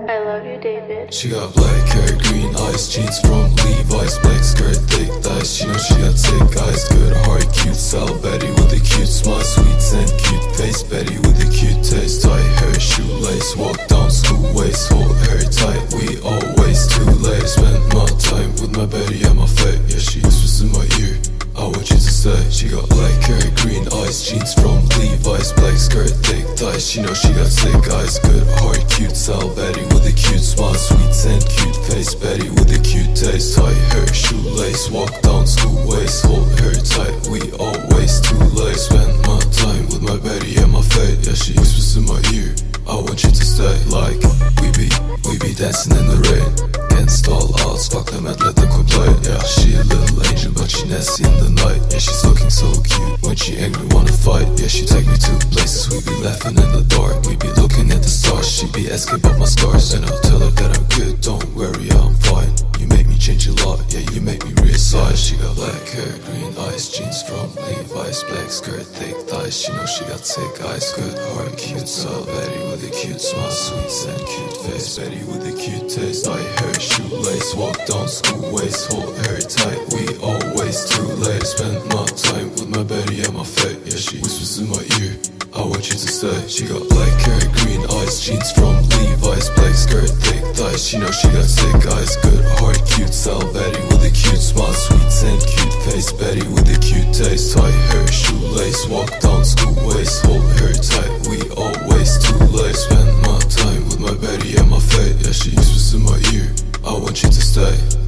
I love you, David. She got black hair, green eyes, jeans from Levi's, black skirt, thick thighs. She knows she got thick eyes, good heart, cute style. Betty with a cute smile, sweet and cute face. Betty with a cute taste, tight hair, shoelace. Walk down school ways, hold her tight. We always too late. Spend my time with my Betty and my fate. Yeah, she whispers in my ear, I want you to stay. She got black hair, green eyes, jeans from Levi's, black skirt, thick thighs. She knows she got thick eyes, good heart, cute style. Betty with a cute smile, sweet and cute face. Betty with a cute taste, tight hair, shoelace. Walk down school ways, hold her tight. We always too late. Spend my time with my Betty and my fate. Yeah, she whispers in my ear, I want you to stay. Like we be dancing in the rain. Can't stall out, fuck them and let them complain. Yeah, she a little angel but she nasty in the night. Yeah, she's looking so cute when she angry wanna fight. Yeah, she take me to places we be laughing in the dark. We be looking at the stars, she be asking about my scars. And I'll tell her that I'm good, don't worry, I'm fine. You make me change a lot, yeah, you make me reassess. She got black hair, green eyes, jeans from Levi's, black skirt, thick thighs. She knows she got thick eyes, good heart, cute style. Betty with a cute smile, sweet and cute face. Betty with a cute taste, tight hair, shoelace. Walk down school ways, hold her tight. We always too late. Spend my time with my Betty and my fate. Yeah, she whispers in my ear, I want you to stay. She got black hair, green eyes, jeans from Levi's, black skirt, thick thighs. She knows she got thick eyes, good heart, cute style. Betty with a cute smile, sweet and cute face. Betty with a cute taste, tight hair, shoelace. Walk down school ways, hold her tight. We always too late. Spend my time with my Betty and my fate. Yeah, she whispers in my ear, I want you to stay.